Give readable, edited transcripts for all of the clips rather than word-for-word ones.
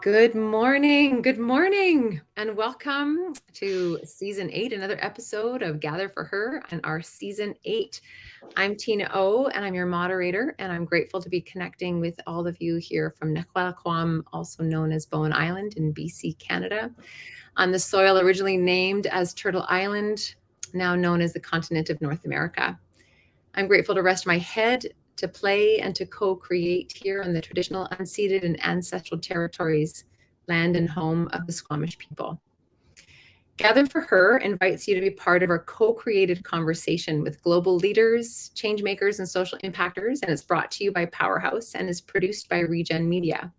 Good morning, and welcome to Season 8, another episode of Gather for Her and our Season 8. I'm Tina O, and I'm your moderator, and I'm grateful to be connecting with all of you here from Nequalaquam, also known as Bowen Island in BC, Canada, on the soil originally named as Turtle Island, now known as the continent of North America. I'm grateful to rest my head, to play and to co-create here on the traditional unceded and ancestral territories, land and home of the Squamish people. Gather for Her invites you to be part of our co-created conversation with global leaders, change makers, and social impactors, and it's brought to you by Powerhouse and is produced by Regen Media.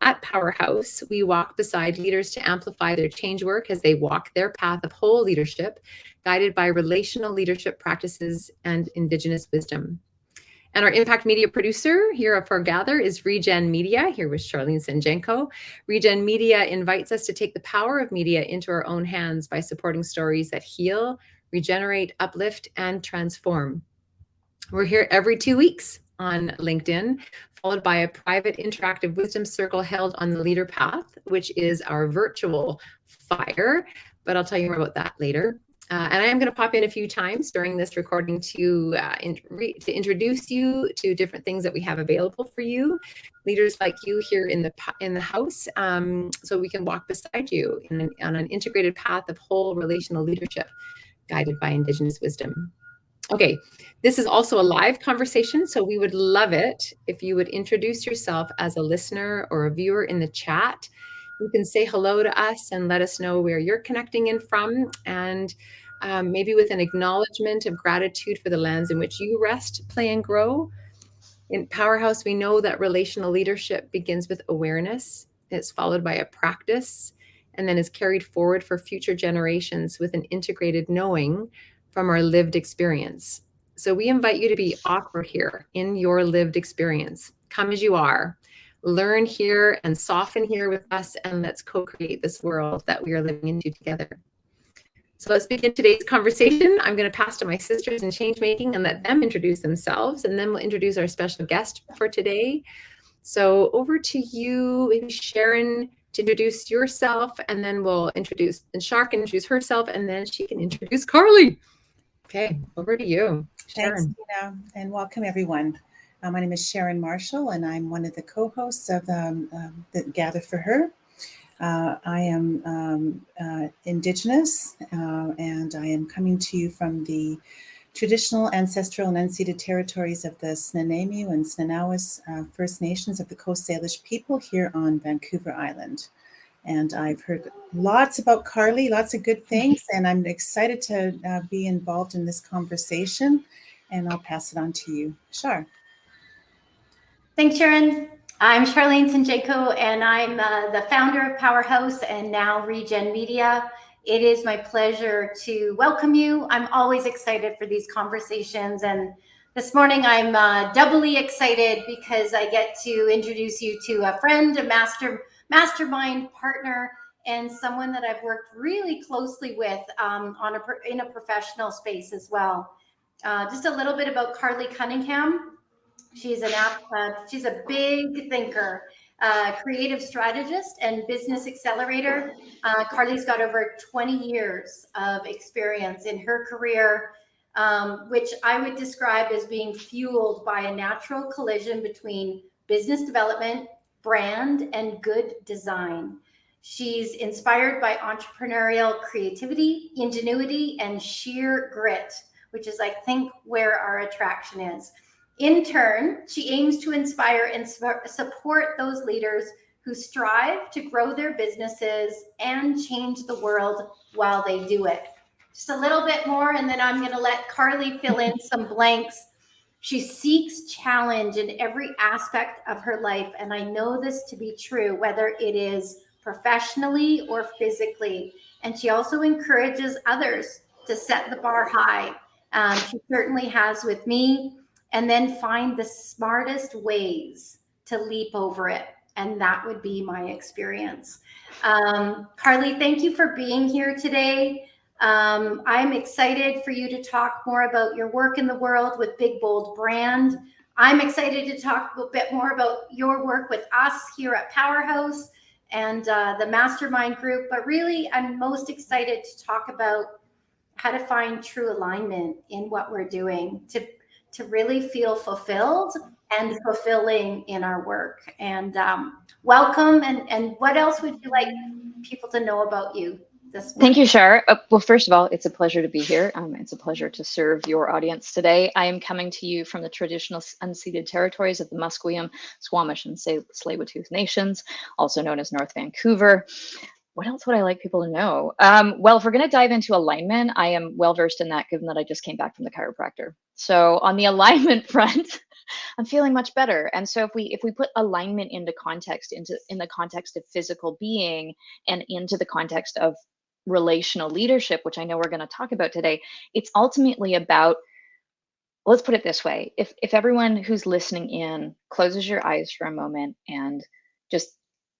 At Powerhouse, we walk beside leaders to amplify their change work as they walk their path of whole leadership, guided by relational leadership practices and Indigenous wisdom. And our impact media producer here for Gather is Regen Media, here with Charlene Sinjenko. Regen Media invites us to take the power of media into our own hands by supporting stories that heal, regenerate, uplift, and transform. We're here every 2 weeks on LinkedIn, followed by a private interactive wisdom circle held on the Leader Path, which is our virtual fire, but I'll tell you more about that later. And I am going to pop in a few times during this recording to introduce you to different things that we have available for you, leaders like you here in the house, so we can walk beside you on an integrated path of whole relational leadership, guided by Indigenous wisdom. Okay, this is also a live conversation, so we would love it if you would introduce yourself as a listener or a viewer in the chat. You can say hello to us and let us know where you're connecting in from, and maybe with an acknowledgement of gratitude for the lands in which you rest, play, and grow. In Powerhouse, we know that relational leadership begins with awareness. It's followed by a practice, and then is carried forward for future generations with an integrated knowing from our lived experience. So we invite you to be awkward here in your lived experience. Come as you are. Learn here and soften here with us, and let's co-create this world that we are living into together. So let's begin today's conversation. I'm going to pass to my sisters in change making and let them introduce themselves, and then we'll introduce our special guest for today. So over to you, maybe Sharon, to introduce yourself, and then we'll introduce, and Shar can introduce herself, and then she can introduce Karley. Okay, over to you, Sharon. Thanks, Tina, and welcome everyone. My name is Sharon Marshall, and I'm one of the co-hosts of the Gather for Her. I am Indigenous, and I am coming to you from the traditional, ancestral, and unceded territories of the Snuneymuxw and Snuneymuxw First Nations of the Coast Salish people here on Vancouver Island. And I've heard lots about Karley, lots of good things, and I'm excited to be involved in this conversation. And I'll pass it on to you, Shar. Thanks, Sharon. I'm Charlene Sinjenko, and I'm the founder of Powerhouse and now Regen Media. It is my pleasure to welcome you. I'm always excited for these conversations, and this morning I'm doubly excited because I get to introduce you to a friend, a mastermind partner, and someone that I've worked really closely with in a professional space as well. Just a little bit about Karley Cunningham. She's a big thinker, creative strategist, and business accelerator. Karley's got over 20 years of experience in her career, which I would describe as being fueled by a natural collision between business development, brand, and good design. She's inspired by entrepreneurial creativity, ingenuity, and sheer grit, which is, I think, where our attraction is. In turn, she aims to inspire and support those leaders who strive to grow their businesses and change the world while they do it. Just a little bit more, and then I'm going to let Karley fill in some blanks. She seeks challenge in every aspect of her life, and I know this to be true, whether it is professionally or physically. And she also encourages others to set the bar high. She certainly has with me, and then find the smartest ways to leap over it. And that would be my experience. Karley, thank you for being here today. I'm excited for you to talk more about your work in the world with Big Bold Brand. I'm excited to talk a bit more about your work with us here at Powerhouse. and the mastermind group. But really, I'm most excited to talk about how to find true alignment in what we're doing to really feel fulfilled and fulfilling in our work. And welcome. And what else would you like people to know about you this morning? Thank you, Shar. Well, first of all, it's a pleasure to be here. It's a pleasure to serve your audience today. I am coming to you from the traditional unceded territories of the Musqueam, Squamish, and Tsleil-Waututh Nations, also known as North Vancouver. What else would I like people to know? Well, if we're going to dive into alignment, I am well versed in that, given that I just came back from the chiropractor. So on the alignment front, I'm feeling much better. And so if we put alignment into context, in the context of physical being, and into the context of relational leadership, which I know we're going to talk about today, it's ultimately about, let's put it this way: if everyone who's listening in closes your eyes for a moment and just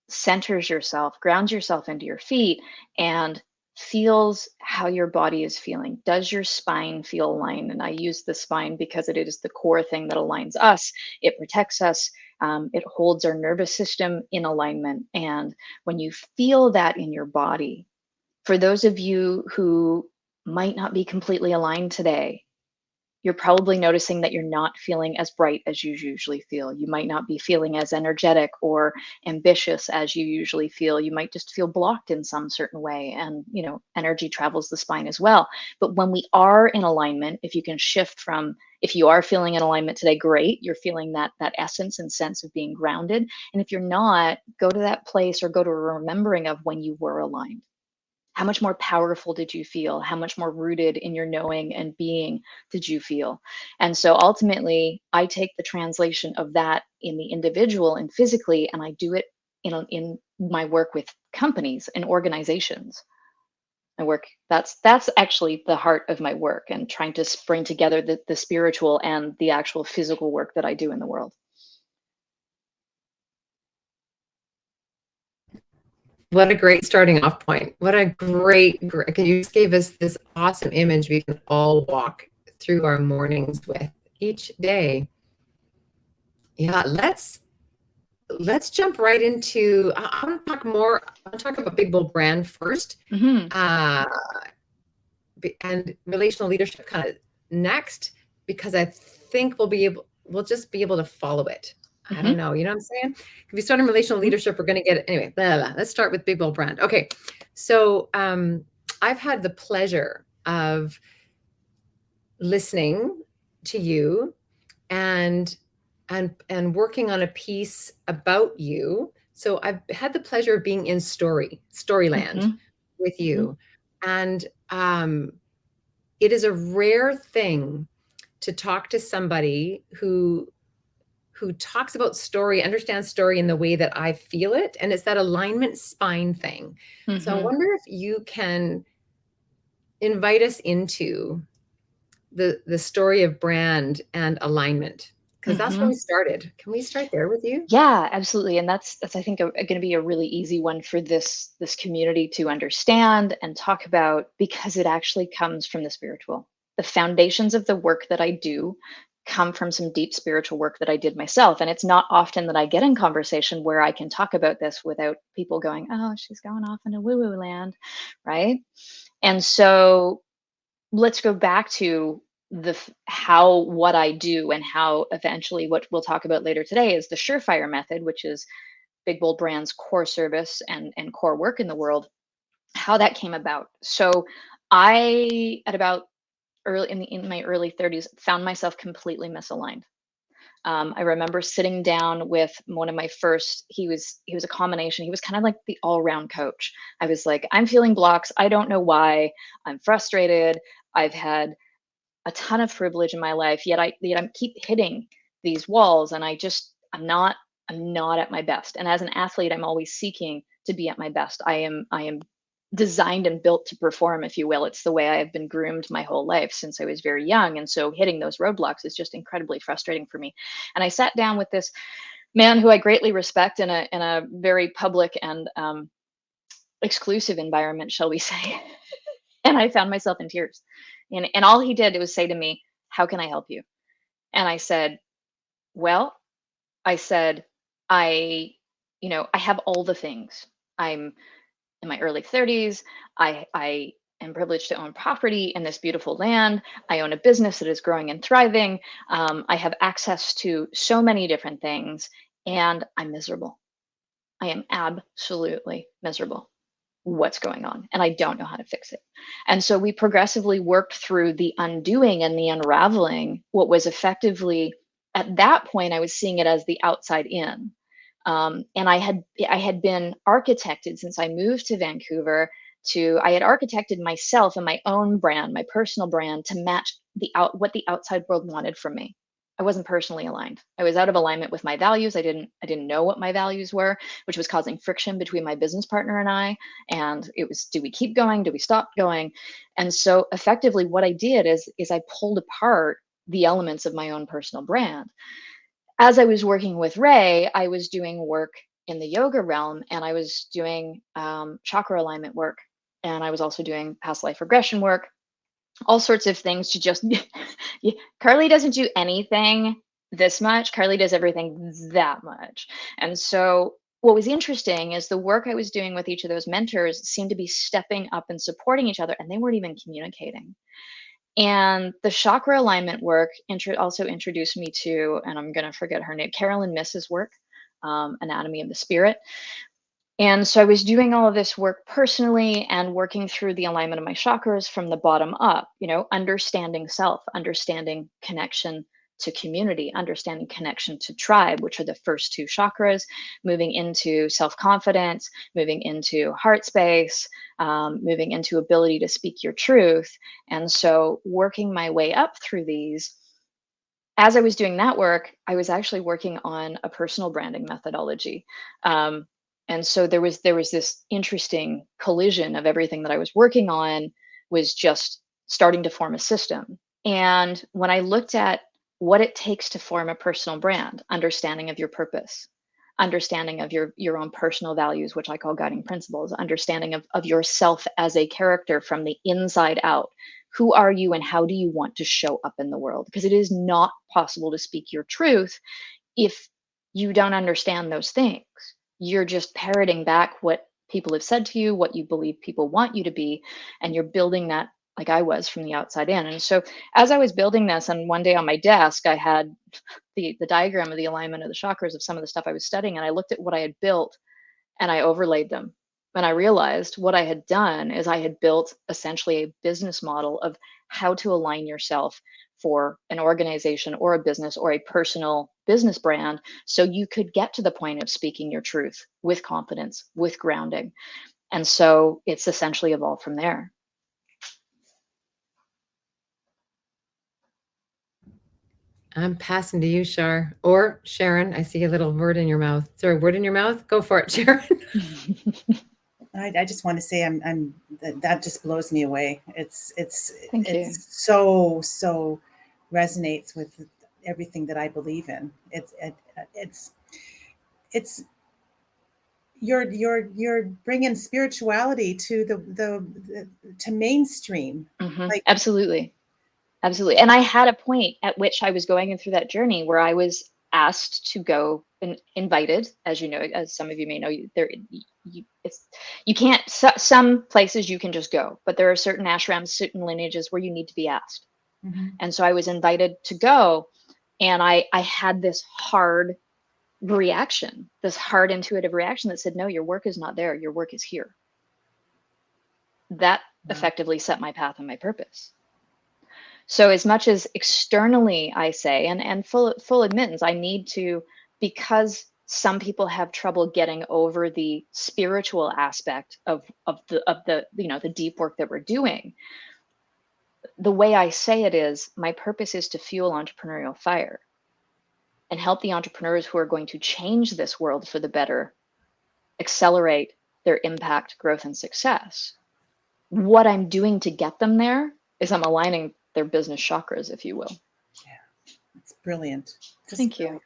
centers yourself, grounds yourself into your feet, and feels how your body is feeling. Does your spine feel aligned? And I use the spine because it is the core thing that aligns us. It protects us. It holds our nervous system in alignment. And when you feel that in your body, for those of you who might not be completely aligned today, you're probably noticing that you're not feeling as bright as you usually feel. You might not be feeling as energetic or ambitious as you usually feel. You might just feel blocked in some certain way. And, energy travels the spine as well. But when we are in alignment, if you can shift from, if you are feeling in alignment today, great. You're feeling that essence and sense of being grounded. And if you're not, go to that place or go to a remembering of when you were aligned. How much more powerful did you feel? How much more rooted in your knowing and being did you feel? And so ultimately, I take the translation of that in the individual and physically, and I do it in my work with companies and organizations. That's actually the heart of my work, and trying to bring together the spiritual and the actual physical work that I do in the world. What a great starting off point. What a great, you just gave us this awesome image we can all walk through our mornings with each day. Yeah, let's jump right into, I want to talk more, I want to talk about Big Bold Brand first. Mm-hmm. And relational leadership kind of next, because I think we'll just be able to follow it. I don't know. You know what I'm saying? If we start in relational leadership, we're going to get it. Anyway, blah, blah, blah. Let's start with Big Bold Brand. Okay. So I've had the pleasure of listening to you and working on a piece about you. So I've had the pleasure of being in Storyland with you. And it is a rare thing to talk to somebody who talks about story, understands story in the way that I feel it. And it's that alignment spine thing. So I wonder if you can invite us into the story of brand and alignment, because that's where we started. Can we start there with you? Yeah, absolutely. And that's I think going to be a really easy one for this community to understand and talk about, because it actually comes from the spiritual. The foundations of the work that I do come from some deep spiritual work that I did myself. And it's not often that I get in conversation where I can talk about this without people going, oh, she's going off into woo-woo land, right? And so let's go back to what I do, and how eventually what we'll talk about later today is the Surefire method, which is Big Bold Brand's core service and core work in the world, how that came about. So I, at about in my early 30s, found myself completely misaligned. I remember sitting down with one of my first, he was a combination. He was kind of like the all-round coach. I was like, I'm feeling blocks. I don't know why. I'm frustrated. I've had a ton of privilege in my life, yet I keep hitting these walls, and I'm not at my best. And as an athlete, I'm always seeking to be at my best. I am designed and built to perform, if you will. It's the way I have been groomed my whole life since I was very young. And so hitting those roadblocks is just incredibly frustrating for me. And I sat down with this man who I greatly respect in a very public and exclusive environment, shall we say. And I found myself in tears. And all he did was say to me, how can I help you? And I said, well, I said, I have all the things. I'm in my early 30s. I am privileged to own property in this beautiful land. I own a business that is growing and thriving. I have access to so many different things, and I'm miserable. I am absolutely miserable. What's going on? And I don't know how to fix it. And so we progressively worked through the undoing and the unraveling what was effectively, at that point, I was seeing it as the outside in. And I had been architected since I moved to Vancouver. I had architected myself and my own brand, my personal brand, to match what the outside world wanted from me. I wasn't personally aligned. I was out of alignment with my values. I didn't know what my values were, which was causing friction between my business partner and I. And it was, do we keep going? Do we stop going? And so effectively what I did is I pulled apart the elements of my own personal brand. As I was working with Ray, I was doing work in the yoga realm, and I was doing chakra alignment work. And I was also doing past life regression work, all sorts of things to just, Karley doesn't do anything this much. Karley does everything that much. And so what was interesting is the work I was doing with each of those mentors seemed to be stepping up and supporting each other, and they weren't even communicating. And the chakra alignment work also introduced me to, and I'm going to forget her name, Carolyn Miss's work, Anatomy of the Spirit. And so I was doing all of this work personally and working through the alignment of my chakras from the bottom up, understanding self, understanding connection to community, understanding connection to tribe, which are the first two chakras, moving into self-confidence, moving into heart space, moving into ability to speak your truth. And so working my way up through these, as I was doing that work, I was actually working on a personal branding methodology. And so there was this interesting collision of everything that I was working on was just starting to form a system. And when I looked at what it takes to form a personal brand, understanding of your purpose, understanding of your own personal values, which I call guiding principles, understanding of yourself as a character from the inside out. Who are you and how do you want to show up in the world? Because it is not possible to speak your truth if you don't understand those things. You're just parroting back what people have said to you, what you believe people want you to be, and you're building that like I was from the outside in. And so as I was building this, and one day on my desk, I had the diagram of the alignment of the chakras of some of the stuff I was studying, and I looked at what I had built and I overlaid them. And I realized what I had done is I had built essentially a business model of how to align yourself for an organization or a business or a personal business brand so you could get to the point of speaking your truth with confidence, with grounding. And so it's essentially evolved from there. I'm passing to you, Shar. Or Sharon, I see a little word in your mouth. Is there a word in your mouth? Go for it, Sharon. I just want to say that just blows me away. Thank you. So resonates with everything that I believe in. It's you're bringing spirituality to the to mainstream. Like, Absolutely. Absolutely. And I had a point at which I was going through that journey where I was asked to go and invited, as you know, as some of you may know, you can't, some places you can just go, but there are certain ashrams, certain lineages where you need to be asked. And so I was invited to go, and I had this hard reaction, this hard intuitive reaction that said, no, your work is not there. Your work is here. That effectively set my path and my purpose. So as much as externally I say, and full admittance, I need to, because some people have trouble getting over the spiritual aspect of the deep work that we're doing. The way I say it is, my purpose is to fuel entrepreneurial fire and help the entrepreneurs who are going to change this world for the better accelerate their impact, growth, and success. What I'm doing to get them there is I'm aligning their business chakras, if you will. Yeah, it's brilliant. Thank you.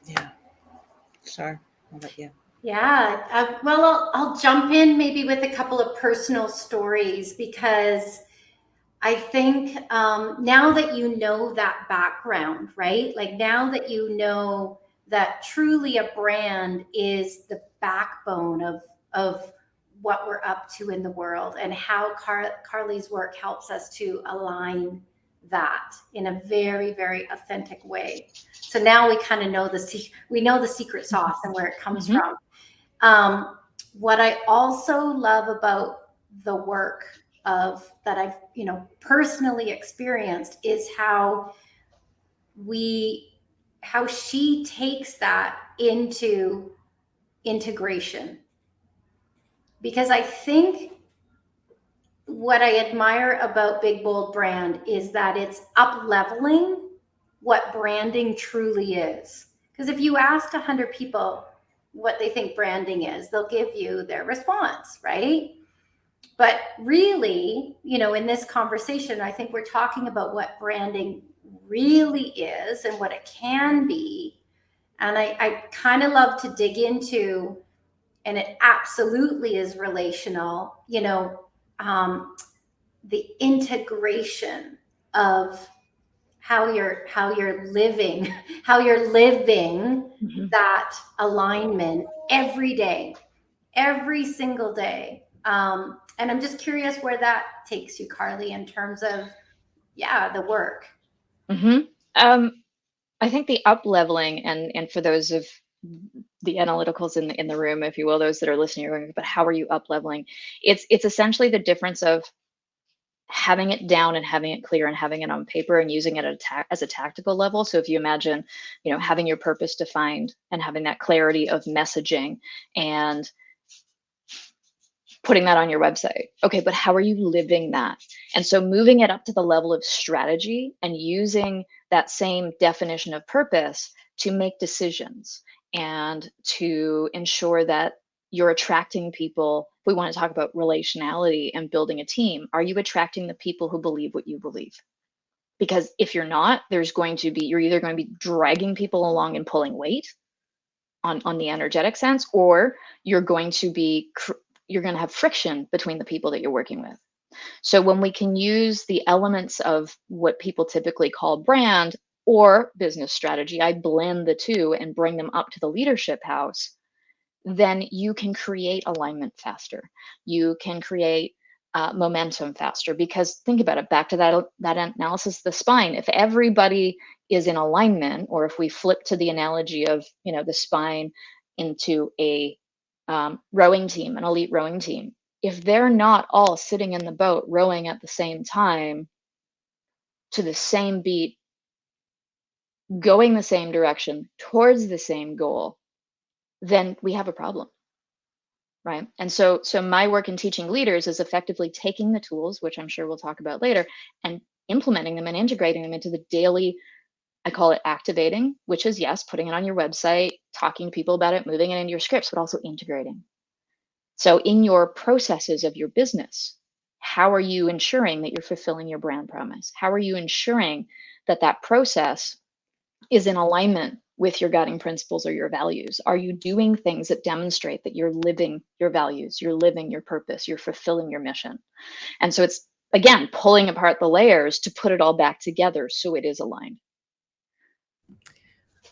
Yeah, Shar, I'll let you. Yeah, well, I'll jump in maybe with a couple of personal stories, because I think now that you know that background, right? Like now that you know that truly a brand is the backbone of what we're up to in the world, and how Karley's work helps us to align that in a very, very authentic way. So now we kind of know the secret sauce and where it comes from. What I also love about the work that I've personally experienced is how she takes that into integration. Because I think what I admire about Big Bold Brand is that it's up leveling what branding truly is. Because if you asked 100 people what they think branding is, they'll give you their response, right? But really, in this conversation, I think we're talking about what branding really is and what it can be. And I kind of love to dig into, and it absolutely is relational, the integration of how you're living that alignment every day, every single day. And I'm just curious where that takes you, Karley, in terms of, the work. I think the up leveling, and for those of the analyticals in the room, if you will, those that are listening, you're going, but how are you up leveling? It's essentially the difference of having it down and having it clear and having it on paper and using it as a tactical level. So if you imagine, having your purpose defined and having that clarity of messaging and putting that on your website. Okay, but how are you living that? And so moving it up to the level of strategy and using that same definition of purpose to make decisions and to ensure that you're attracting people. We want to talk about relationality and building a team. Are you attracting the people who believe what you believe? Because if you're not, you're either going to be dragging people along and pulling weight on the energetic sense, or you're going to have friction between the people that you're working with. So when we can use the elements of what people typically call brand or business strategy, I blend the two and bring them up to the leadership house, then you can create alignment faster. You can create momentum faster. Because think about it, back to that analysis of the spine. If everybody is in alignment, or if we flip to the analogy of the spine into a rowing team, an elite rowing team, if they're not all sitting in the boat rowing at the same time to the same beat, going the same direction towards the same goal, then we have a problem, right? And so my work in teaching leaders is effectively taking the tools, which I'm sure we'll talk about later, and implementing them and integrating them into the daily, I call it activating, which is, yes, putting it on your website, talking to people about it, moving it into your scripts, but also integrating. So in your processes of your business, how are you ensuring that you're fulfilling your brand promise? How are you ensuring that process is in alignment with your guiding principles or your values? Are you doing things that demonstrate that you're living your values, you're living your purpose, you're fulfilling your mission? And so it's, again, pulling apart the layers to put it all back together so it is aligned.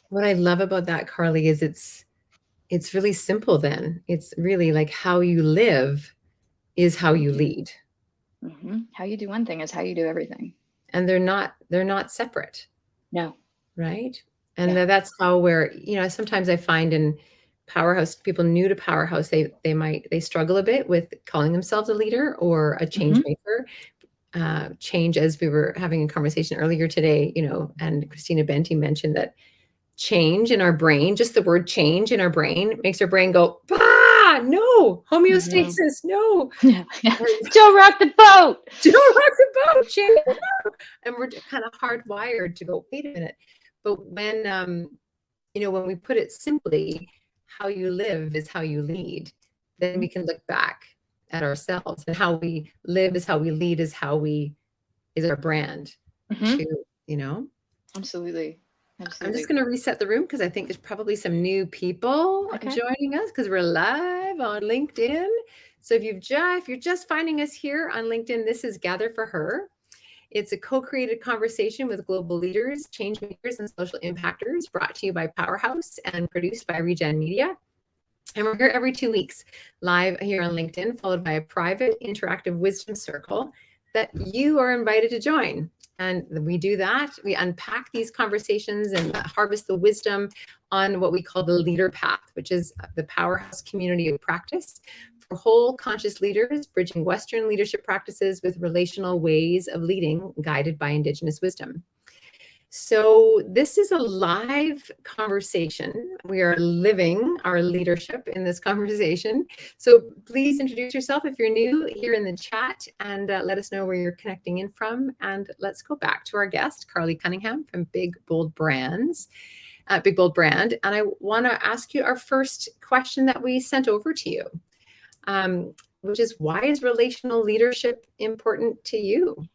What I love about that, Karley, is it's really simple then. It's really like how you live is how you lead. How you do one thing is how you do everything. And they're not separate. No. Right. And that's how sometimes I find in Powerhouse, people new to Powerhouse, they struggle a bit with calling themselves a leader or a change maker. Change, as we were having a conversation earlier today, and Christina Benty mentioned that change in our brain, just the word change in our brain makes our brain go, bah, no, homeostasis, no. Don't rock the boat. Don't rock the boat, change. And we're kind of hardwired to go, wait a minute. But when, when we put it simply, how you live is how you lead, then we can look back at ourselves, and how we live is how we lead is our brand. Absolutely. I'm just going to reset the room because I think there's probably some new people joining us because we're live on LinkedIn. So if you're just finding us here on LinkedIn, this is Gather for Her. It's a co-created conversation with global leaders, change makers, and social impactors, brought to you by Powerhouse and produced by Regen Media. And we're here every 2 weeks, live here on LinkedIn, followed by a private interactive wisdom circle that you are invited to join. And we do that. We unpack these conversations and harvest the wisdom on what we call the leader path, which is the Powerhouse community of practice for whole conscious leaders, bridging Western leadership practices with relational ways of leading, guided by Indigenous wisdom. So this is a live conversation. We are living our leadership in this conversation. So please introduce yourself if you're new here in the chat, and let us know where you're connecting in from. And let's go back to our guest, Karley Cunningham from Big Bold Brands, Big Bold Brand. And I want to ask you our first question that we sent over to you, which is, why is relational leadership important to you?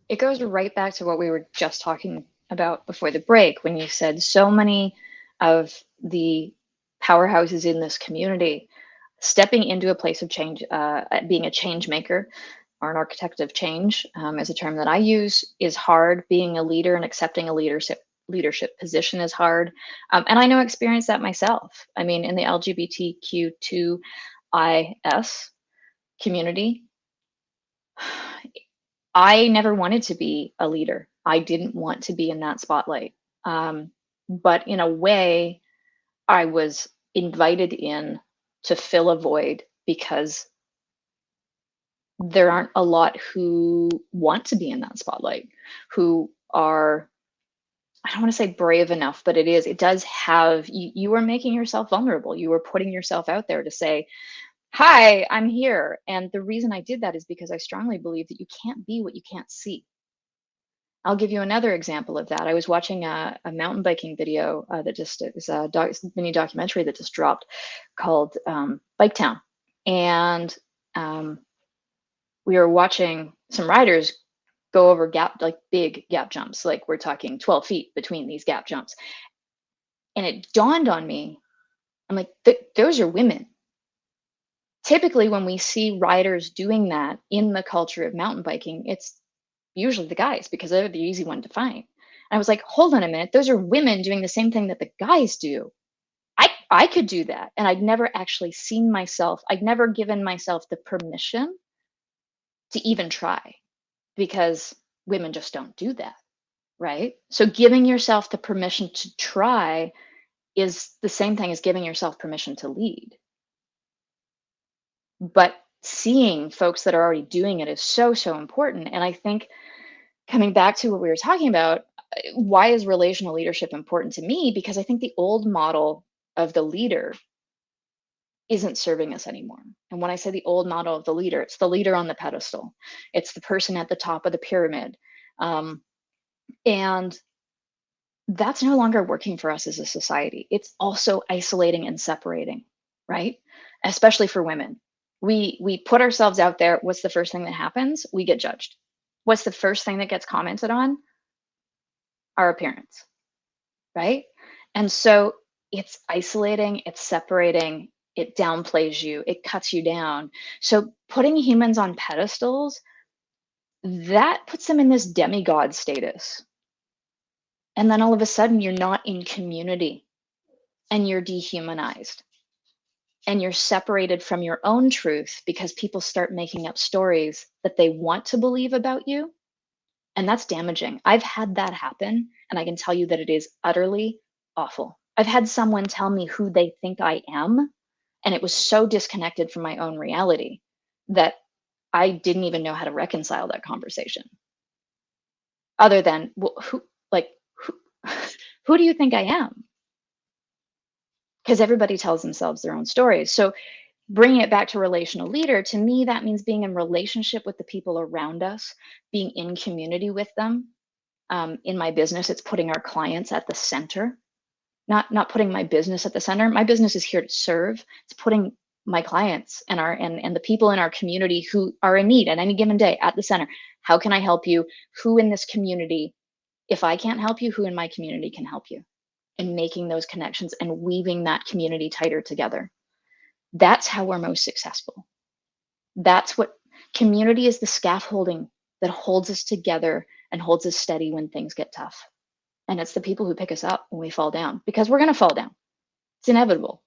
It goes right back to what we were just talking about before the break, when you said so many of the powerhouses in this community stepping into a place of change, being a change maker or an architect of change, is a term that I use, is hard. Being a leader and accepting a leadership position is hard. And I know experience that myself. I mean, in the LGBTQ2IS community, I never wanted to be a leader. I didn't want to be in that spotlight. But in a way, I was invited in to fill a void, because there aren't a lot who want to be in that spotlight, who are, I don't want to say brave enough, but it does have, you are making yourself vulnerable. You are putting yourself out there to say, hi, I'm here. And the reason I did that is because I strongly believe that you can't be what you can't see. I'll give you another example of that. I was watching a mountain biking video that just is a mini documentary that just dropped, called Bike Town. And we were watching some riders go over big gap jumps. Like, we're talking 12 feet between these gap jumps. And it dawned on me, I'm like, those are women. Typically, when we see riders doing that in the culture of mountain biking, it's usually the guys, because they're the easy one to find. And I was like, hold on a minute, those are women doing the same thing that the guys do. I could do that. And I'd never actually seen myself, I'd never given myself the permission to even try, because women just don't do that, right? So giving yourself the permission to try is the same thing as giving yourself permission to lead. But seeing folks that are already doing it is so, so important. And I think, coming back to what we were talking about, why is relational leadership important to me? Because I think the old model of the leader isn't serving us anymore. And when I say the old model of the leader, it's the leader on the pedestal. It's the person at the top of the pyramid. And that's no longer working for us as a society. It's also isolating and separating, right? Especially for women. We put ourselves out there. What's the first thing that happens? We get judged. What's the first thing that gets commented on? Our appearance, right? And so it's isolating, it's separating, it downplays you, it cuts you down. So putting humans on pedestals, that puts them in this demigod status. And then all of a sudden, you're not in community, and you're dehumanized. And you're separated from your own truth, because people start making up stories that they want to believe about you. And that's damaging. I've had that happen, and I can tell you that it is utterly awful. I've had someone tell me who they think I am, and it was so disconnected from my own reality that I didn't even know how to reconcile that conversation. Other than, well, who do you think I am? Because everybody tells themselves their own stories. So bringing it back to relational leader, to me, that means being in relationship with the people around us, being in community with them. In my business, it's putting our clients at the center, not putting my business at the center. My business is here to serve. It's putting my clients and the people in our community who are in need at any given day at the center. How can I help you? Who in this community, if I can't help you, who in my community can help you? And making those connections and weaving that community tighter together. That's how we're most successful. That's what community is, the scaffolding that holds us together and holds us steady when things get tough. And it's the people who pick us up when we fall down, because we're going to fall down. It's inevitable.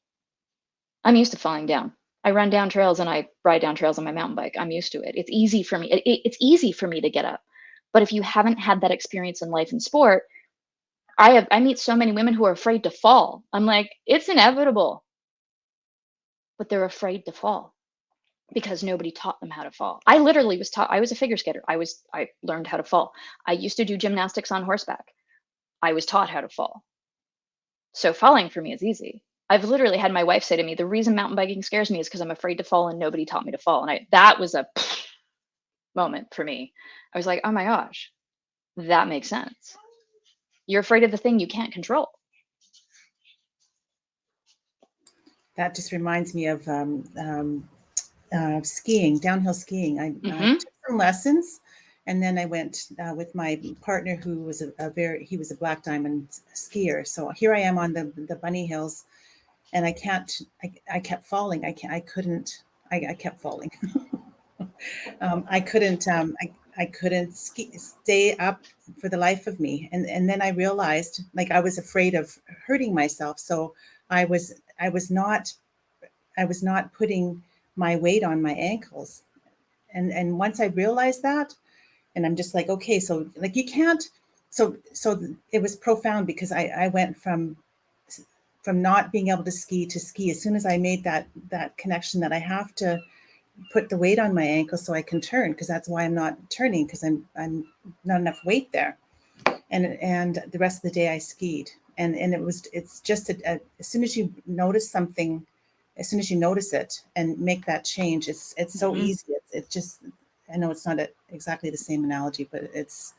I'm used to falling down. I run down trails and I ride down trails on my mountain bike. I'm used to it. It's easy for me. It's easy for me to get up. But if you haven't had that experience in life and sport, I meet so many women who are afraid to fall. I'm like, it's inevitable. But they're afraid to fall because nobody taught them how to fall. I literally was taught, I was a figure skater. I learned how to fall. I used to do gymnastics on horseback. I was taught how to fall. So falling for me is easy. I've literally had my wife say to me, the reason mountain biking scares me is because I'm afraid to fall and nobody taught me to fall. And that was a moment for me. I was like, oh my gosh, that makes sense. You're afraid of the thing you can't control. That just reminds me of skiing, downhill skiing. I took some lessons, and then I went with my partner, who was he was a black diamond skier. So here I am on the bunny hills, and I kept falling. I kept falling. I couldn't stay up for the life of me. And then I realized, like, I was afraid of hurting myself. So I was not putting my weight on my ankles. And once I realized that, and I'm just like, okay, so like you can't, so it was profound, because I went from not being able to ski to ski as soon as I made that connection that I have to put the weight on my ankle so I can turn, because that's why I'm not turning, because I'm not enough weight there. And the rest of the day I skied, and it's just as soon as you notice something, as soon as you notice it and make that change, it's so easy. It's just, I know it's not exactly the same analogy, but it's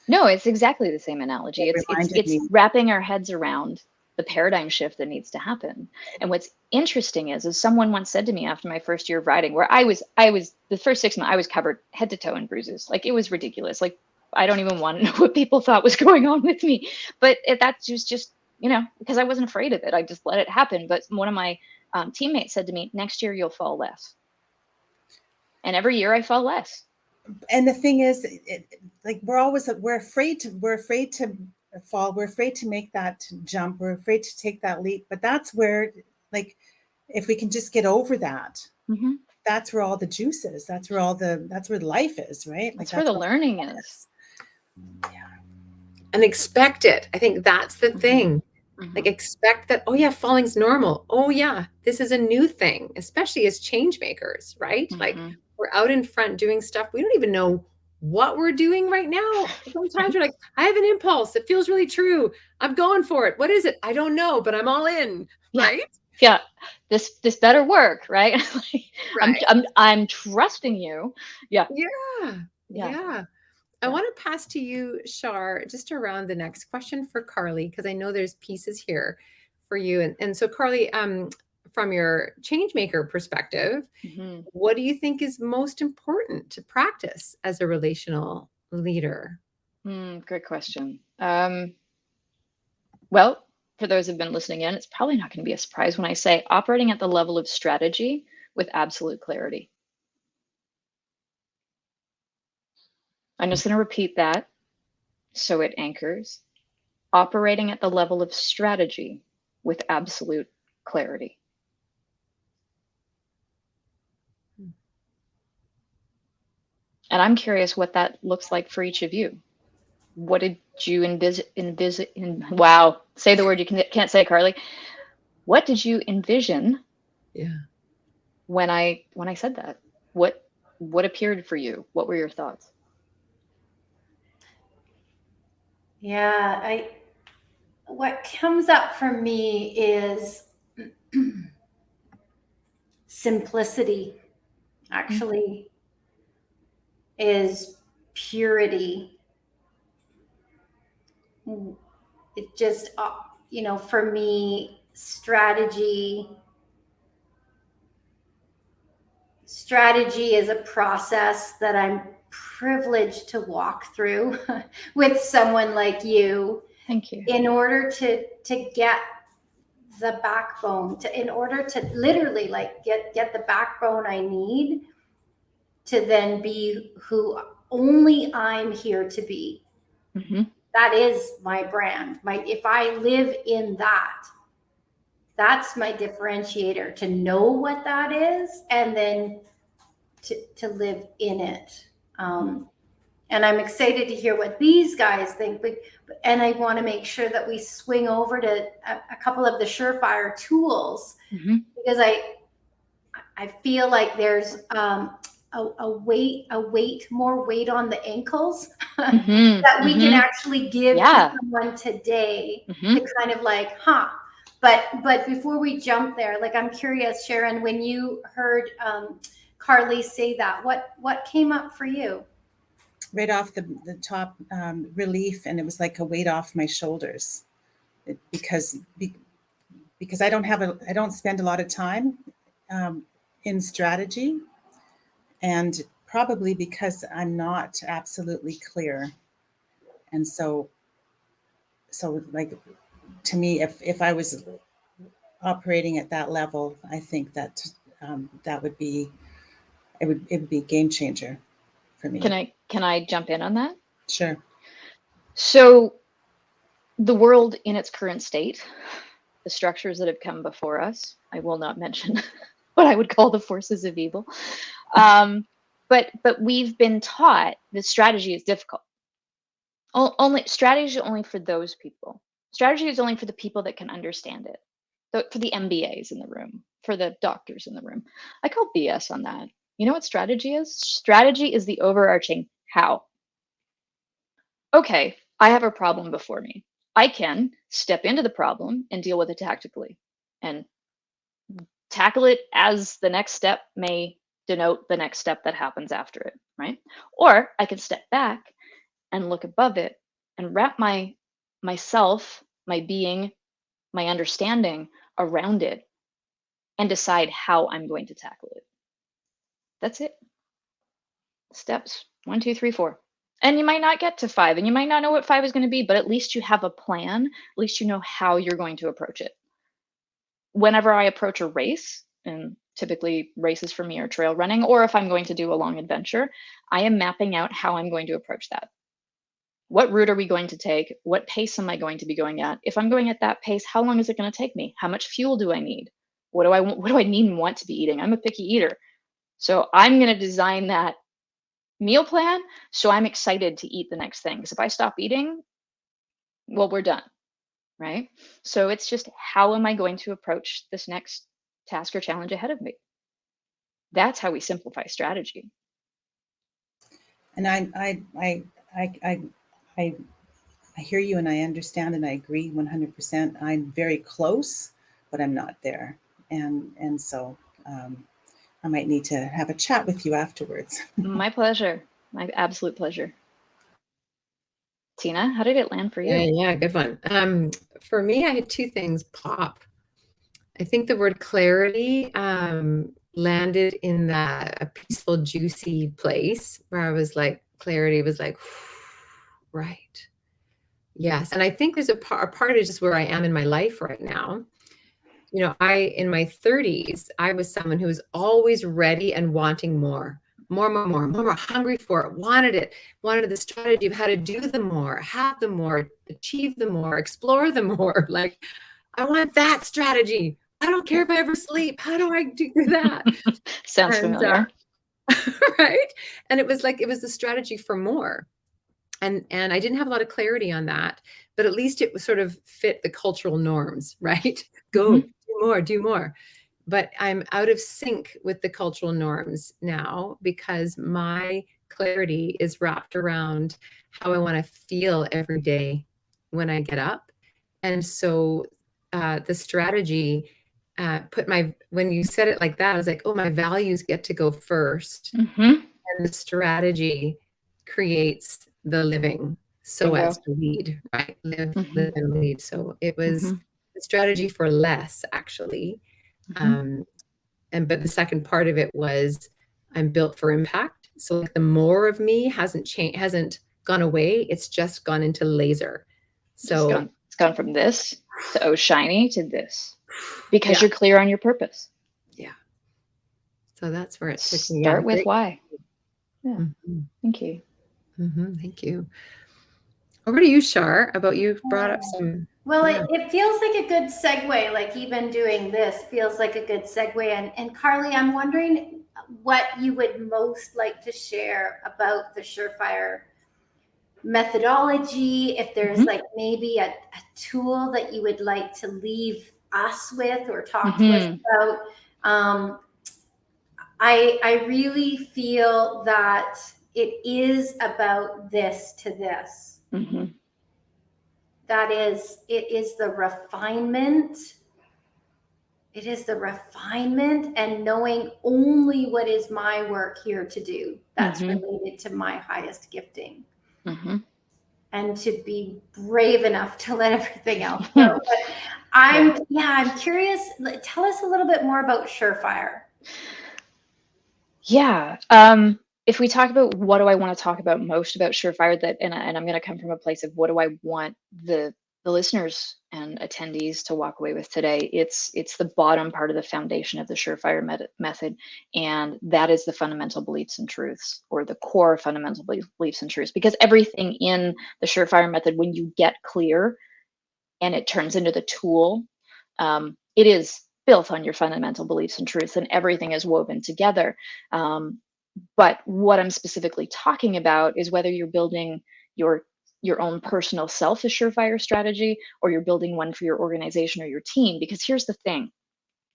exactly the same analogy. It's wrapping our heads around the paradigm shift that needs to happen. And what's interesting is someone once said to me after my first year of riding, where I was the first 6 months I was covered head to toe in bruises. Like, it was ridiculous. Like, I don't even want to know what people thought was going on with me. But that was just, because I wasn't afraid of it. I just let it happen. But one of my teammates said to me, next year you'll fall less. And every year I fall less. And the thing is, like, we're afraid to fall. We're afraid to make that jump. We're afraid to take that leap. But that's where, like, if we can just get over that, that's where all the juice is. That's where life is, right? Like, that's where the learning is. Yeah. And expect it. I think that's the thing. Like, expect that, oh yeah, falling's normal. Oh yeah, this is a new thing, especially as change makers, right? Like, we're out in front doing stuff. We don't even know what we're doing right now. Sometimes we're like, I have an impulse. It feels really true. I'm going for it. What is it? I don't know, but I'm all in, right? Yeah. This better work, right? Right. I'm trusting you. Yeah. I want to pass to you, Shar, just around the next question for Karley, because I know there's pieces here for you. And so, Karley, from your change maker perspective, what do you think is most important to practice as a relational leader? Great question. Well, for those who've been listening in, it's probably not going to be a surprise when I say operating at the level of strategy with absolute clarity. I'm just going to repeat that so it anchors. Operating at the level of strategy with absolute clarity. And I'm curious what that looks like for each of you. What did you envision? Wow, say the word you can't say, Karley. What did you envision? When I said that? What appeared for you? What were your thoughts? Yeah, what comes up for me is simplicity, actually, is purity. It just, for me, strategy is a process that I'm privileged to walk through with someone like you. Thank you. In order to get the backbone, in order to literally, like, get the backbone I need to then be who only I'm here to be. Mm-hmm. That is my brand. If I live in that, that's my differentiator, to know what that is and then to live in it. And I'm excited to hear what these guys think. And I want to make sure that we swing over to a couple of the surefire tools, Mm-hmm. because I feel like there's more weight on the ankles Mm-hmm. that we can Mm-hmm. actually give Yeah. to someone today, Mm-hmm. to kind of like, But before we jump there, like, I'm curious, Sharon, when you heard Karley say that, what came up for you? Right off the top, relief, and it was like a weight off my shoulders, because I don't spend a lot of time in strategy, and probably because I'm not absolutely clear. And so like, to me, if I was operating at that level, I think that that would be, it would be a game changer for me. Can I jump in on that? Sure. So the world in its current state, the structures that have come before us, I will not mention what I would call the forces of evil. But we've been taught that strategy is difficult. Strategy is only for those people. Strategy is only for the people that can understand it. For the MBAs in the room, for the doctors in the room. I call BS on that. You know what strategy is? Strategy is the overarching how. Okay, I have a problem before me. I can step into the problem and deal with it tactically and tackle it as the next step may denote the next step that happens after it, right? Or I can step back and look above it and wrap myself, my being, my understanding around it and decide how I'm going to tackle it. That's it. Steps 1, 2, 3, 4. And you might not get to 5, and you might not know what 5 is going to be, but at least you have a plan. At least you know how you're going to approach it. Whenever I approach a race, and typically races for me are trail running, or if I'm going to do a long adventure, I am mapping out how I'm going to approach that. What route are we going to take? What pace am I going to be going at? If I'm going at that pace, how long is it going to take me? How much fuel do I need? What do I need and want to be eating? I'm a picky eater. So I'm going to design that meal plan so I'm excited to eat the next thing. Because if I stop eating, well, we're done, right? So it's just, how am I going to approach this next task or challenge ahead of me? That's how we simplify strategy. And I hear you, and I understand, and I agree 100%. I'm very close, but I'm not there. And so I might need to have a chat with you afterwards. My pleasure. My absolute pleasure. Tina, how did it land for you? Yeah, good one. For me, I had two things pop. I think the word clarity landed in a peaceful, juicy place where I was like, clarity was like, right. Yes. And I think there's a part of just where I am in my life right now. You know, in my 30s, I was someone who was always ready and wanting more, hungry for it, wanted the strategy of how to do the more, have the more, achieve the more, explore the more. Like, I want that strategy. I don't care if I ever sleep. How do I do that? Sounds familiar. Right. And it was the strategy for more. And I didn't have a lot of clarity on that, but at least it was sort of fit the cultural norms, right? Go, do more. But I'm out of sync with the cultural norms now because my clarity is wrapped around how I want to feel every day when I get up. And so the strategy when you said it like that, I was like, oh, my values get to go first. And the strategy creates the living. So as to lead, right? Live and lead. So it was a strategy for less, actually. But the second part of it was I'm built for impact. So like the more of me hasn't gone away. It's just gone into laser. So it's gone from this to oh shiny to this because you're clear on your purpose. Yeah. So that's where it took me. Start with why. Yeah. Thank you. Thank you. Over to you, Shar. About you brought up some. Well, Yeah. it feels like a good segue, like even doing this feels like a good segue. And Karley, I'm wondering what you would most like to share about the Surefire methodology, if there's like maybe a tool that you would like to leave us with or talk to us about. I really feel that it is about this to this. That is, it is the refinement. It is the refinement and knowing only what is my work here to do that's related to my highest gifting. And to be brave enough to let everything else go. But I'm curious. Tell us a little bit more about Surefire. Yeah. If we talk about what do I want to talk about most about Surefire, that and I'm going to come from a place of what do I want the listeners and attendees to walk away with today. It's the bottom part of the foundation of the Surefire method, and that is the fundamental beliefs and truths, or the core fundamental beliefs and truths. Because everything in the Surefire method, when you get clear and it turns into the tool, it is built on your fundamental beliefs and truths, and everything is woven together. But what I'm specifically talking about is whether you're building your own personal self a Surefire strategy, or you're building one for your organization or your team. Because here's the thing,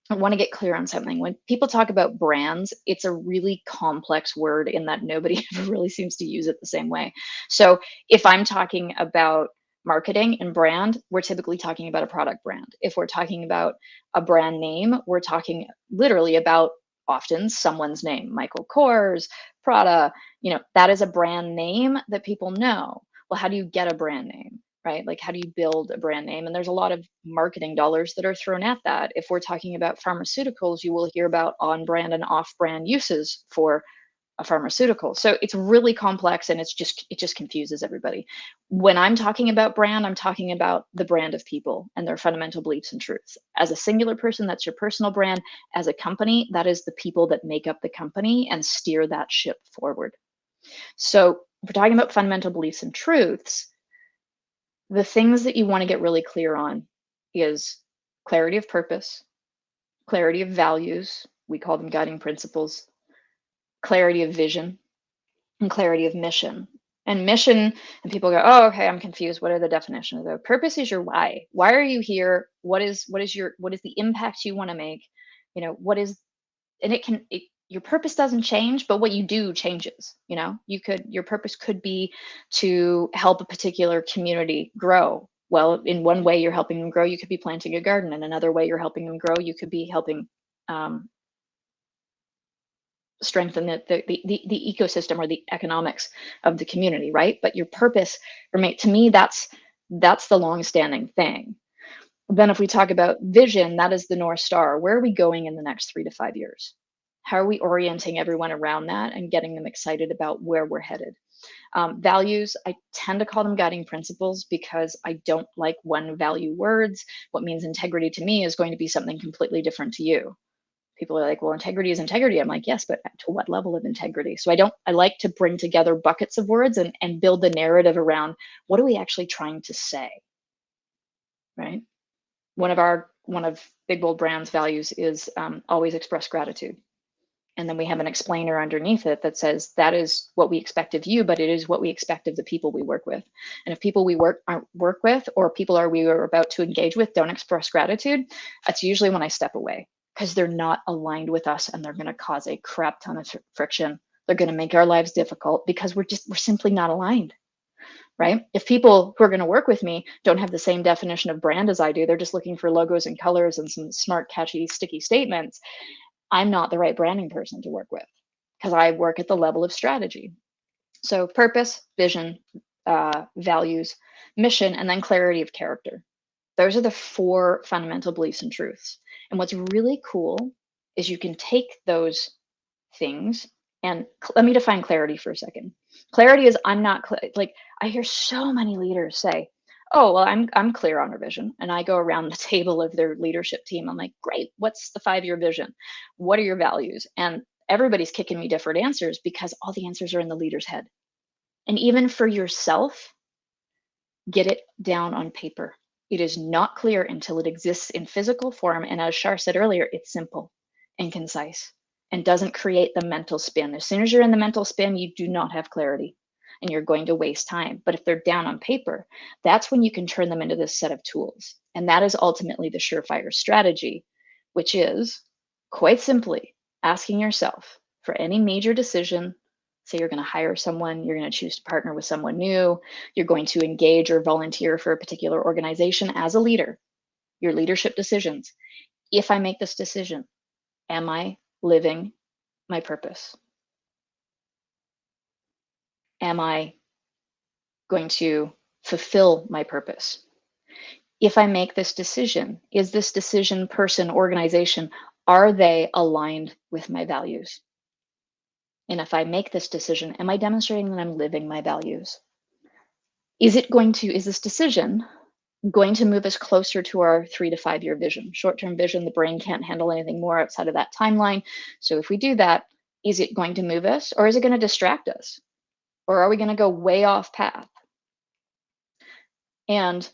I want to get clear on something. When people talk about brands, it's a really complex word in that nobody ever really seems to use it the same way. So if I'm talking about marketing and brand, we're typically talking about a product brand. If we're talking about a brand name, we're talking literally about often someone's name. Michael Kors, Prada, that is a brand name that people know. Well, how do you get a brand name? Right? Like, how do you build a brand name? And there's a lot of marketing dollars that are thrown at that. If we're talking about pharmaceuticals, you will hear about on brand and off brand uses for a pharmaceutical. So it's really complex, and it just confuses everybody. When I'm talking about brand, I'm talking about the brand of people and their fundamental beliefs and truths. As a singular person, that's your personal brand. As a company, that is the people that make up the company and steer that ship forward. So if we're talking about fundamental beliefs and truths, the things that you want to get really clear on is clarity of purpose, clarity of values, we call them guiding principles, clarity of vision, and clarity of mission. And mission, and people go, oh, okay, I'm confused. What are the definitions of that? Purpose is your why. Why are you here? What is the impact you want to make? Your purpose doesn't change, but what you do changes. Your purpose could be to help a particular community grow. Well, in one way you're helping them grow, you could be planting a garden. In another way you're helping them grow, you could be helping strengthen the ecosystem or the economics of the community, right? But your purpose, to me, that's the long-standing thing. Then if we talk about vision, that is the North Star. Where are we going in the next 3 to 5 years? How are we orienting everyone around that and getting them excited about where we're headed? Values, I tend to call them guiding principles because I don't like one value words. What means integrity to me is going to be something completely different to you. People are like, well, integrity is integrity. I'm like, yes, but to what level of integrity? So I like to bring together buckets of words and build the narrative around what are we actually trying to say, right? One of Big Bold Brand's values is always express gratitude. And then we have an explainer underneath it that says that is what we expect of you, but it is what we expect of the people we work with. And if people we work with, or people we are about to engage with, don't express gratitude, that's usually when I step away, because they're not aligned with us and they're going to cause a crap ton of friction. They're going to make our lives difficult because we're simply not aligned. Right? If people who are going to work with me don't have the same definition of brand as I do, they're just looking for logos and colors and some smart, catchy, sticky statements, I'm not the right branding person to work with, because I work at the level of strategy. So purpose, vision, values, mission, and then clarity of character. Those are the 4 fundamental beliefs and truths. And what's really cool is you can take those things, and let me define clarity for a second. Clarity is I'm not like, I hear so many leaders say, oh, well, I'm clear on our vision. And I go around the table of their leadership team. I'm like, great, what's the 5-year vision? What are your values? And everybody's kicking me different answers because all the answers are in the leader's head. And even for yourself, get it down on paper. It is not clear until it exists in physical form. And as Shar said earlier, it's simple and concise and doesn't create the mental spin. As soon as you're in the mental spin, you do not have clarity and you're going to waste time. But if they're down on paper, that's when you can turn them into this set of tools. And that is ultimately the surefire strategy, which is quite simply asking yourself for any major decision. Say you're going to hire someone, you're going to choose to partner with someone new, you're going to engage or volunteer for a particular organization as a leader, your leadership decisions. If I make this decision, am I living my purpose? Am I going to fulfill my purpose? If I make this decision, is this decision, person, organization, are they aligned with my values? And if I make this decision, am I demonstrating that I'm living my values? Is this decision going to move us closer to our 3 to 5 year vision? Short-term vision, the brain can't handle anything more outside of that timeline. So if we do that, is it going to move us, or is it going to distract us? Or are we going to go way off path? And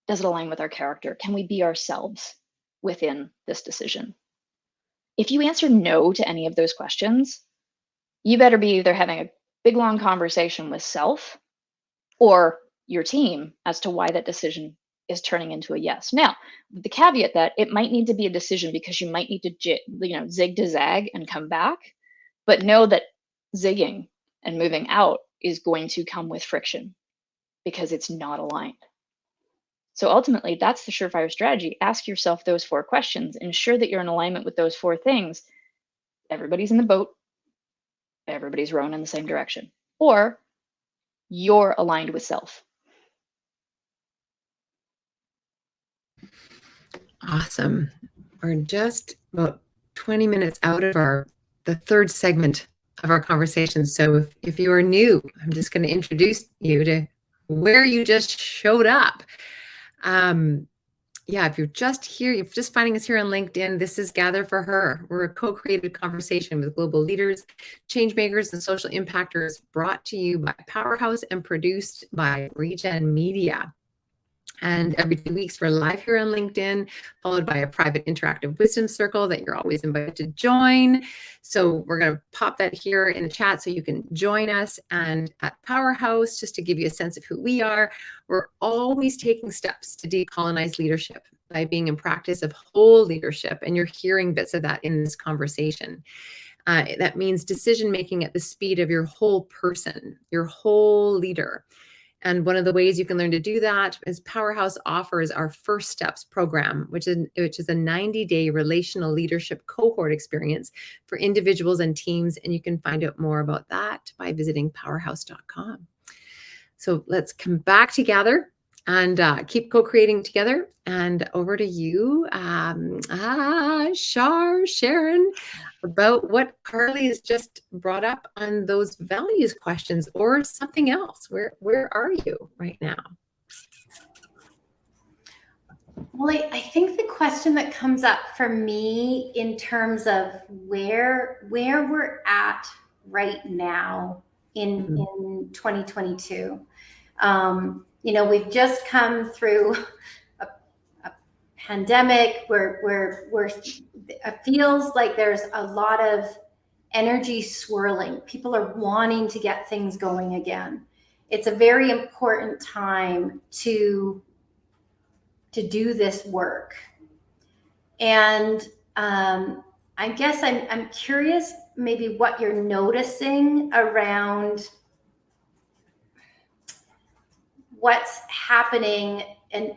does it align with our character? Can we be ourselves within this decision? If you answer no to any of those questions, you better be either having a big, long conversation with self or your team as to why that decision is turning into a yes. Now, the caveat that it might need to be a decision because you might need to zig to zag and come back, but know that zigging and moving out is going to come with friction because it's not aligned. So ultimately, that's the surefire strategy. Ask yourself those 4 questions. Ensure that you're in alignment with those 4 things. Everybody's in the boat. Everybody's rowing in the same direction. Or you're aligned with self. Awesome. We're just about 20 minutes out of the third segment of our conversation. So if you are new, I'm just going to introduce you to where you just showed up. Yeah, if you're just here, you're just finding us here on LinkedIn, this is Gather for Her. We're a co-created conversation with global leaders, change makers, and social impactors, brought to you by Powerhouse and produced by Regen Media. And every 2 weeks, we're live here on LinkedIn, followed by a private interactive wisdom circle that you're always invited to join. So we're going to pop that here in the chat so you can join us. And at Powerhouse, just to give you a sense of who we are, we're always taking steps to decolonize leadership by being in practice of whole leadership. And you're hearing bits of that in this conversation. That means decision-making at the speed of your whole person, your whole leader. And one of the ways you can learn to do that is Powerhouse offers our First Steps program, which is a 90-day relational leadership cohort experience for individuals and teams. And you can find out more about that by visiting powerhouse.com. So let's come back together and keep co-creating together. And over to you, Sharon, about what Karley has just brought up on those values questions or something else. Where are you right now? Well, I think the question that comes up for me in terms of where we're at right now in 2022. We've just come through a pandemic where it feels like there's a lot of energy swirling. People are wanting to get things going again. It's a very important time to do this work. And I guess I'm curious maybe what you're noticing around what's happening and,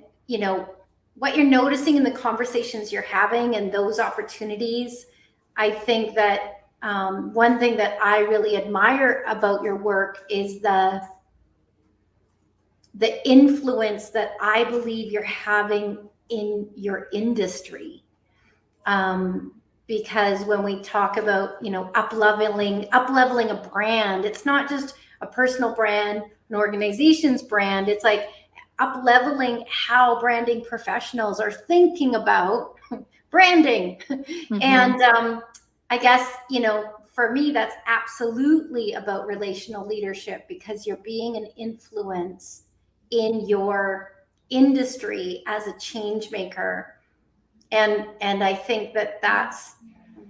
what you're noticing in the conversations you're having and those opportunities. I think that one thing that I really admire about your work is the influence that I believe you're having in your industry. Because when we talk about, up-leveling a brand, it's not just a personal brand, an organization's brand. It's like up-leveling how branding professionals are thinking about branding. Mm-hmm. And I guess, for me, that's absolutely about relational leadership, because you're being an influence in your industry as a change maker. And I think that that's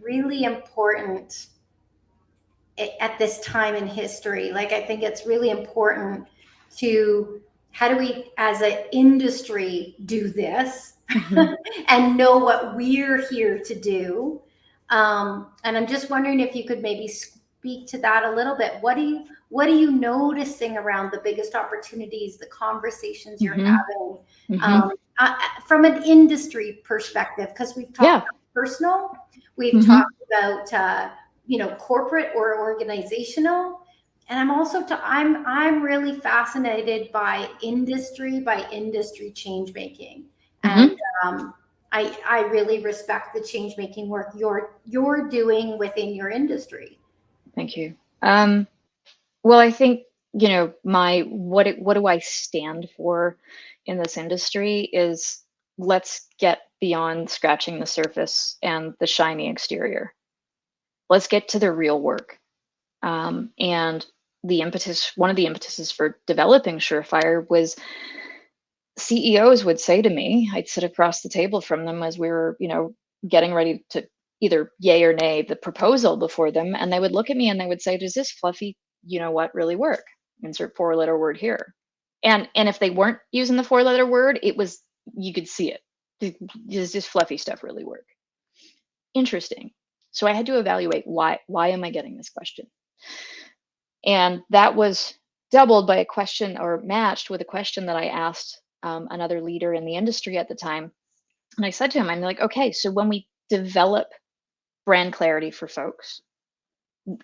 really important at this time in history. Like, I think it's really important to, how do we as an industry do this and know what we're here to do. And I'm just wondering if you could maybe speak to that a little bit. What are you noticing around the biggest opportunities, the conversations you're having, from an industry perspective? Because we've talked about personal, we've talked about corporate or organizational, and I'm also I'm really fascinated by industry change making, and I really respect the change making work you're doing within your industry. Thank you. Well, I think, what do I stand for in this industry is, let's get beyond scratching the surface and the shiny exterior. Let's get to the real work. And one of the impetuses for developing Surefire was, CEOs would say to me, I'd sit across the table from them as we were, getting ready to either yay or nay the proposal before them, and they would look at me and they would say, does this fluffy, really work? Insert 4-letter word here. And if they weren't using the 4-letter word, it was, you could see it. Does this fluffy stuff really work? Interesting. So I had to evaluate why am I getting this question? And that was doubled by a question, or matched with a question that I asked another leader in the industry at the time. And I said to him, I'm like, okay, so when we develop brand clarity for folks,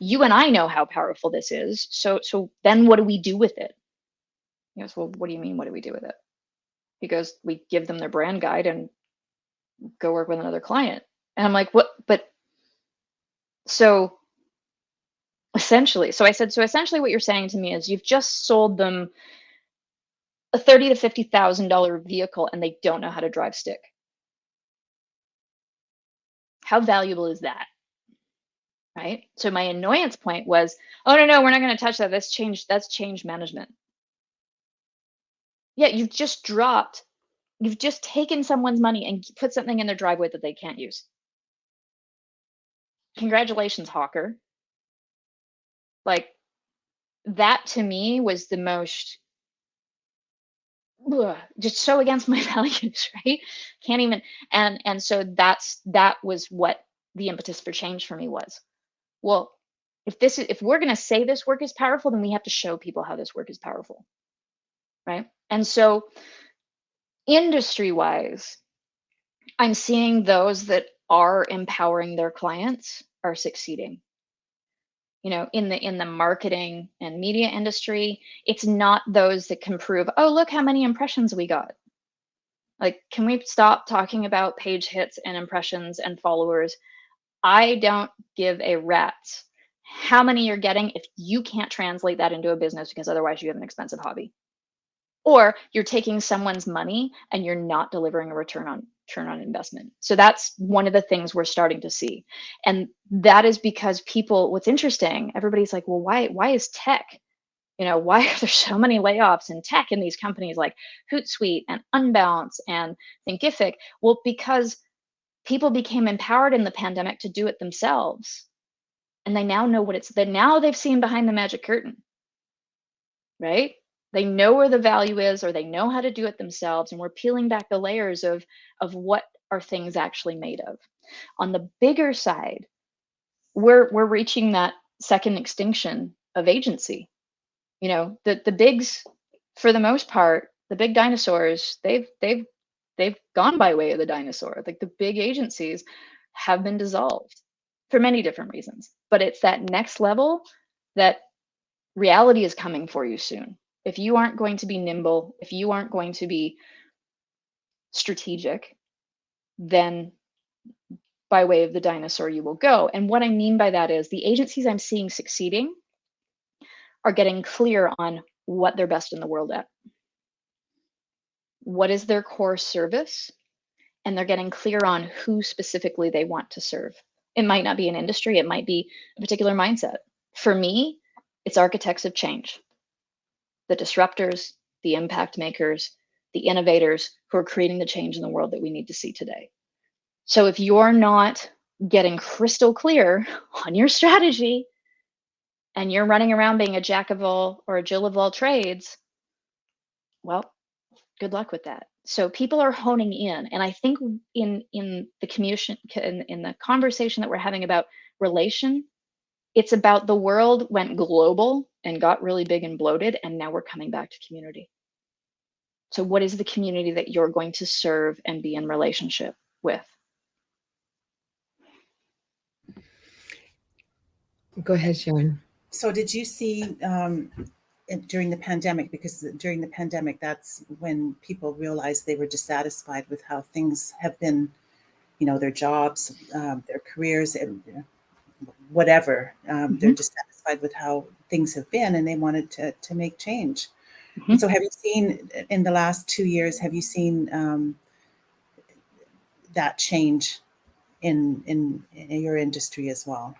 you and I know how powerful this is. So then what do we do with it? He goes, well, what do you mean, what do we do with it? He goes, we give them their brand guide and go work with another client. And I'm like, what? But so essentially what you're saying to me is, you've just sold them a $30,000 to $50,000 vehicle and they don't know how to drive stick. How valuable is that? Right? So my annoyance point was, oh no, we're not going to touch that. That's change management. Yeah, you've just taken someone's money and put something in their driveway that they can't use. Congratulations, hawker. Like, that to me was the most, just so against my values, right? Can't even, and so that was what the impetus for change for me was. Well, if we're going to say this work is powerful, then we have to show people how this work is powerful, right? And so industry-wise, I'm seeing those that are empowering their clients are succeeding. In the marketing and media industry, it's not those that can prove, oh, look how many impressions we got. Like, can we stop talking about page hits and impressions and followers? I don't give a rat's how many you're getting if you can't translate that into a business, because otherwise you have an expensive hobby. Or you're taking someone's money and you're not delivering a return on investment. So that's one of the things we're starting to see. And that is because what's interesting, everybody's like, well, why is tech, why are there so many layoffs in tech in these companies like Hootsuite and Unbounce and Thinkific? Well, because people became empowered in the pandemic to do it themselves. And they now know now they've seen behind the magic curtain, right? They know where the value is, or they know how to do it themselves. And we're peeling back the layers of what are things actually made of. On the bigger side, we're reaching that second extinction of agency. The bigs, for the most part, the big dinosaurs, they've gone by way of the dinosaur. Like, the big agencies have been dissolved for many different reasons. But it's that next level that reality is coming for you soon. If you aren't going to be nimble, if you aren't going to be strategic, then by way of the dinosaur you will go. And what I mean by that is, the agencies I'm seeing succeeding are getting clear on what they're best in the world at. What is their core service? And they're getting clear on who specifically they want to serve. It might not be an industry, it might be a particular mindset. For me, it's architects of change, the disruptors, the impact makers, the innovators who are creating the change in the world that we need to see today. So if you're not getting crystal clear on your strategy and you're running around being a jack of all or a Jill of all trades, well, good luck with that. So people are honing in, and I think in the communication, in the conversation that we're having about relation, it's about the world went global and got really big and bloated, and now we're coming back to community. So what is the community that you're going to serve and be in relationship with? Go ahead, Sharon. So did you see during the pandemic, because during the pandemic, that's when people realized they were dissatisfied with how things have been, their jobs, their careers, and whatever. They're dissatisfied with how things have been, and they wanted to make change. Mhm. So have you seen in the last 2 years, have you seen that change in your industry as well?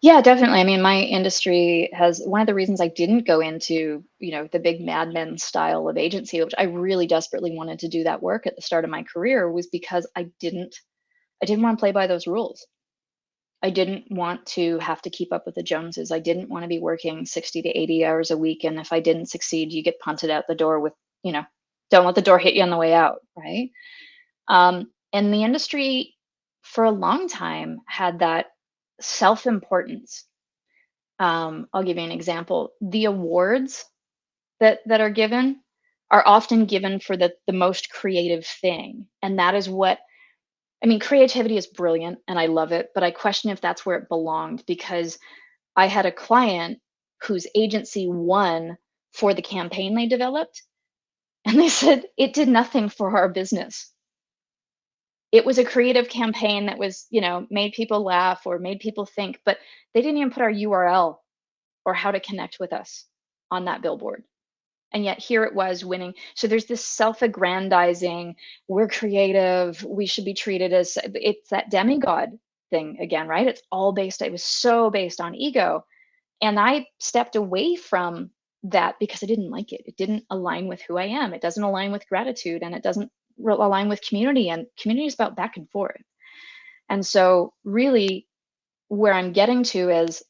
Yeah, definitely. I mean, my industry has one of the reasons I didn't go into, the big Mad Men style of agency, which I really desperately wanted to do that work at the start of my career, was because I didn't want to play by those rules. I didn't want to have to keep up with the Joneses. I didn't want to be working 60 to 80 hours a week. And if I didn't succeed, you get punted out the door with, don't let the door hit you on the way out, right? And the industry for a long time had that self-importance. I'll give you an example. The awards that are given are often given for the most creative thing. And that is what, I mean, creativity is brilliant and I love it, but I question if that's where it belonged, because I had a client whose agency won for the campaign they developed. And they said it did nothing for our business. It was a creative campaign that was, made people laugh or made people think, but they didn't even put our URL or how to connect with us on that billboard. And yet here it was winning. So there's this self-aggrandizing, we're creative, we should be treated as, it's that demigod thing again, right? It was so based on ego. And I stepped away from that because I didn't like it. It didn't align with who I am. It doesn't align with gratitude, and it doesn't align with community, and community is about back and forth. And so really where I'm getting to is